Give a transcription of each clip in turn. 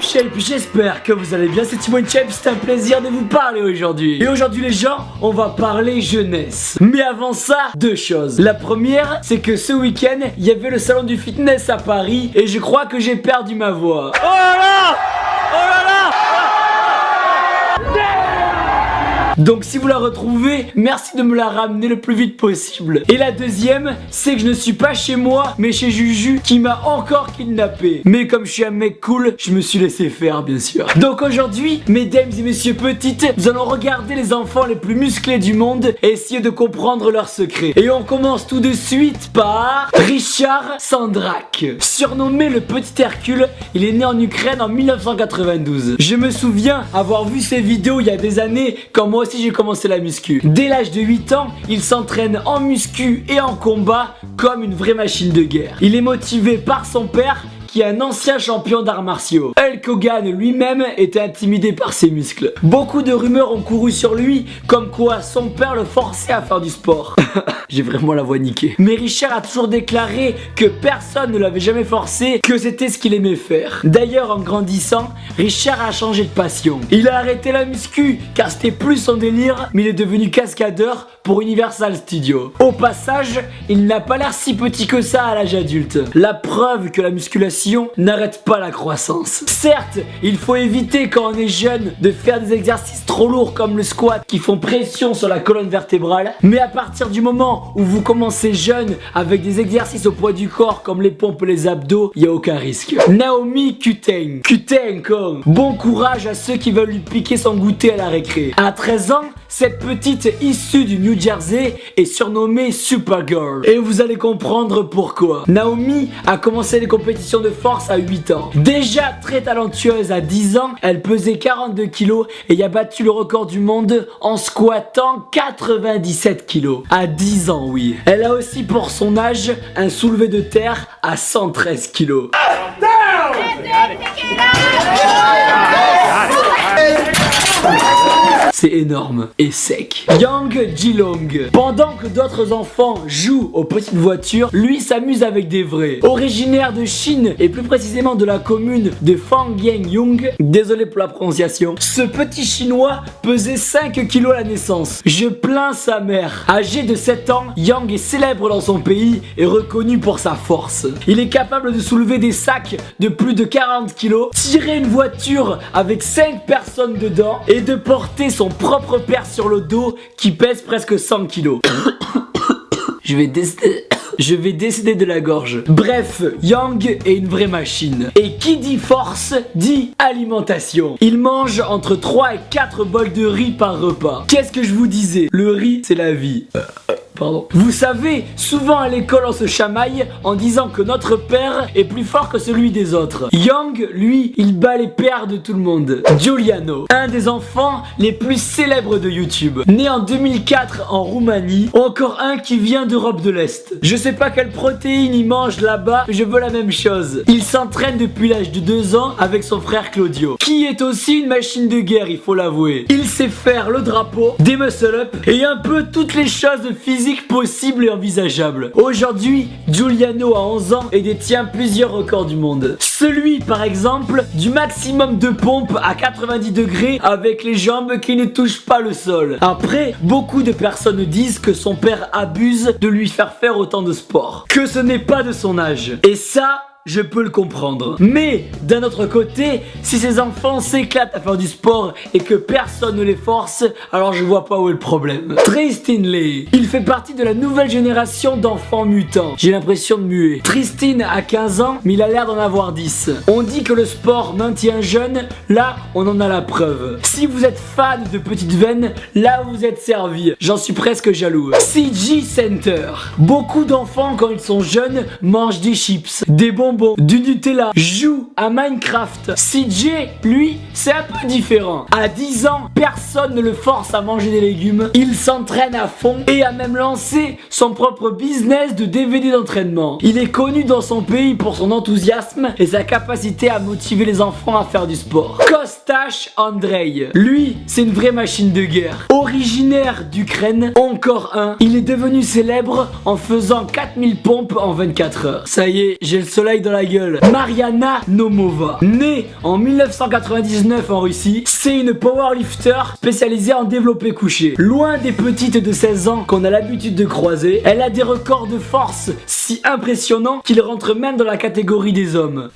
Shape, j'espère que vous allez bien, c'est Timon Shape, c'est un plaisir de vous parler aujourd'hui. Et aujourd'hui les gens, on va parler jeunesse. Mais avant ça, deux choses. La première, c'est que ce week-end, il y avait le salon du fitness à Paris et je crois que j'ai perdu ma voix. Oh là là! Oh là là! Donc si vous la retrouvez, merci de me la ramener le plus vite possible. Et la deuxième, c'est que je ne suis pas chez moi, mais chez Juju qui m'a encore kidnappé. Mais comme je suis un mec cool, je me suis laissé faire bien sûr. Donc aujourd'hui, mesdames et messieurs petites, nous allons regarder les enfants les plus musclés du monde et essayer de comprendre leurs secrets. Et on commence tout de suite par Richard Sandrak. Surnommé le petit Hercule, il est né en Ukraine en 1992. Je me souviens avoir vu ses vidéos il y a des années quand moi aussi j'ai commencé la muscu. Dès l'âge de 8 ans, il s'entraîne en muscu et en combat comme une vraie machine de guerre. Il est motivé par son père qui est un ancien champion d'arts martiaux. Hulk Hogan lui-même était intimidé par ses muscles. Beaucoup de rumeurs ont couru sur lui, comme quoi son père le forçait à faire du sport. J'ai vraiment la voix niquée. Mais Richard a toujours déclaré que personne ne l'avait jamais forcé, que c'était ce qu'il aimait faire. D'ailleurs, en grandissant, Richard a changé de passion. Il a arrêté la muscu, car c'était plus son délire, mais il est devenu cascadeur pour Universal Studios. Au passage, il n'a pas l'air si petit que ça à l'âge adulte. La preuve que la musculation n'arrête pas la croissance. Certes, il faut éviter quand on est jeune de faire des exercices trop lourds comme le squat qui font pression sur la colonne vertébrale, mais à partir du moment où vous commencez jeune avec des exercices au poids du corps comme les pompes et les abdos, il n'y a aucun risque. Naomi Kutenko. Bon courage à ceux qui veulent lui piquer son goûter à la récré. À 13 ans, cette petite issue du New Jersey est surnommée Supergirl. Et vous allez comprendre pourquoi. Naomi a commencé les compétitions de force à 8 ans. Déjà très talentueuse à 10 ans, elle pesait 42 kilos et a battu le record du monde en squattant 97 kilos. À 10 ans, oui. Elle a aussi pour son âge un soulevé de terre à 113 kilos. C'est énorme et sec. Yang Jilong. Pendant que d'autres enfants jouent aux petites voitures, lui s'amuse avec des vrais. Originaire de Chine et plus précisément de la commune de Fangyang-yung, désolé pour la prononciation, ce petit chinois pesait 5 kilos à la naissance. Je plains sa mère. Âgé de 7 ans, Yang est célèbre dans son pays et reconnu pour sa force. Il est capable de soulever des sacs de plus de 40 kilos, tirer une voiture avec 5 personnes dedans et de porter son propre père sur le dos qui pèse presque 100 kilos. Je vais décéder de la gorge. Bref, Yang est une vraie machine. Et qui dit force, dit alimentation. Il mange entre 3 et 4 bols de riz par repas. Qu'est-ce que je vous disais? Le riz, c'est la vie. Pardon. Vous savez, souvent à l'école on se chamaille en disant que notre père est plus fort que celui des autres. Yang, lui, il bat les pères de tout le monde. Giuliano, un des enfants les plus célèbres de YouTube. Né en 2004 en Roumanie, encore un qui vient d'Europe de l'Est. Je sais pas quelle protéine il mange là-bas, mais je veux la même chose. Il s'entraîne depuis l'âge de 2 ans avec son frère Claudio, qui est aussi une machine de guerre, il faut l'avouer. Il sait faire le drapeau, des muscle-up et un peu toutes les choses physiques possible et envisageable. Aujourd'hui, Giuliano a 11 ans et détient plusieurs records du monde. Celui par exemple du maximum de pompe à 90 degrés avec les jambes qui ne touchent pas le sol. Après, beaucoup de personnes disent que son père abuse de lui faire autant de sport, que ce n'est pas de son âge. Et ça, je peux le comprendre. Mais d'un autre côté, si ces enfants s'éclatent à faire du sport et que personne ne les force, alors je vois pas où est le problème. Tristan Lee, il fait partie de la nouvelle génération d'enfants mutants. J'ai l'impression de muer. Tristan a 15 ans, mais il a l'air d'en avoir 10. On dit que le sport maintient jeune, là on en a la preuve. Si vous êtes fan de petites veines, là vous êtes servi. J'en suis presque jaloux. CG Center. Beaucoup d'enfants quand ils sont jeunes mangent des chips, des bonbons, du Nutella, joue à Minecraft. CJ, lui, c'est un peu différent. À 10 ans, personne ne le force à manger des légumes. Il s'entraîne à fond et a même lancé son propre business de DVD d'entraînement. Il est connu dans son pays pour son enthousiasme et sa capacité à motiver les enfants à faire du sport. Eustache Andrei. Lui, c'est une vraie machine de guerre. Originaire d'Ukraine, encore un. Il est devenu célèbre en faisant 4000 pompes en 24 heures. Ça y est, j'ai le soleil dans la gueule. Mariana Nomova. Née en 1999 en Russie, c'est une powerlifter spécialisée en développé couché. Loin des petites de 16 ans qu'on a l'habitude de croiser, elle a des records de force si impressionnants qu'ils rentrent même dans la catégorie des hommes.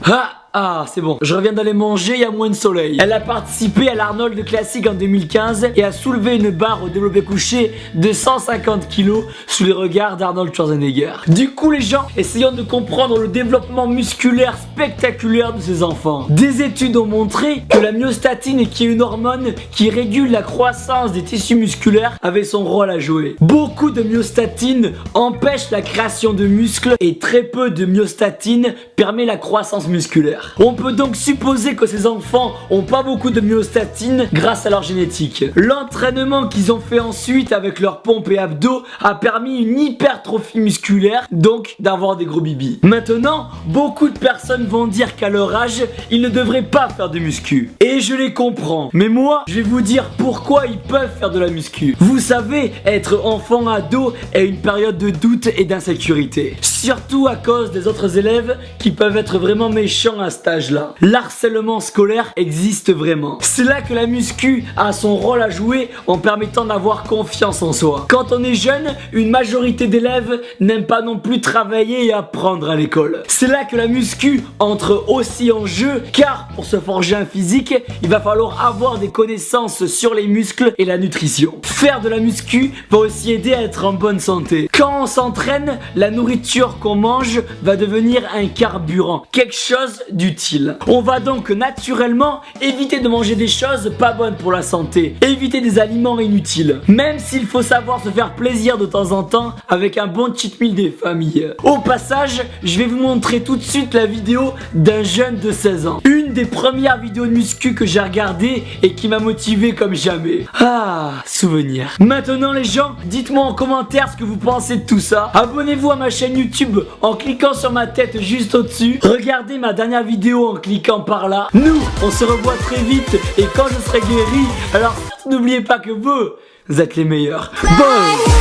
Ah, c'est bon, je reviens d'aller manger, il y a moins de soleil. Elle a participé à l'Arnold Classic en 2015 et a soulevé une barre au développé couché de 150 kg sous les regards d'Arnold Schwarzenegger. Du coup les gens, essayons de comprendre le développement musculaire spectaculaire de ces enfants. Des études ont montré que la myostatine, qui est une hormone qui régule la croissance des tissus musculaires, avait son rôle à jouer. Beaucoup de myostatine empêche la création de muscles et très peu de myostatine permet la croissance musculaire. On peut donc supposer que ces enfants ont pas beaucoup de myostatine grâce à leur génétique. L'entraînement qu'ils ont fait ensuite avec leurs pompes et abdos a permis une hypertrophie musculaire, donc d'avoir des gros bibis. Maintenant, beaucoup de personnes vont dire qu'à leur âge, ils ne devraient pas faire de muscu. Et je les comprends. Mais moi, je vais vous dire pourquoi ils peuvent faire de la muscu. Vous savez, être enfant ado est une période de doute et d'insécurité. Surtout à cause des autres élèves qui peuvent être vraiment méchants à cet âge-là. L'harcèlement scolaire existe vraiment. C'est là que la muscu a son rôle à jouer en permettant d'avoir confiance en soi. Quand on est jeune, une majorité d'élèves n'aiment pas non plus travailler et apprendre à l'école. C'est là que la muscu entre aussi en jeu, car pour se forger un physique, il va falloir avoir des connaissances sur les muscles et la nutrition. Faire de la muscu va aussi aider à être en bonne santé. Quand on s'entraîne, la nourriture qu'on mange va devenir un carburant, quelque chose d'utile. On va donc naturellement éviter de manger des choses pas bonnes pour la santé, éviter des aliments inutiles, même s'il faut savoir se faire plaisir de temps en temps avec un bon cheat meal des familles. Au passage, je vais vous montrer tout de suite la vidéo d'un jeune de 16 ans. Une des premières vidéos de muscu que j'ai regardé et qui m'a motivé comme jamais. Ah, souvenir. Maintenant les gens, dites-moi en commentaire ce que vous pensez de tout ça. Abonnez-vous à ma chaîne YouTube en cliquant sur ma tête juste au-dessus. Regardez ma dernière vidéo en cliquant par là. Nous, on se revoit très vite et quand je serai guéri, alors n'oubliez pas que vous êtes les meilleurs. Bye.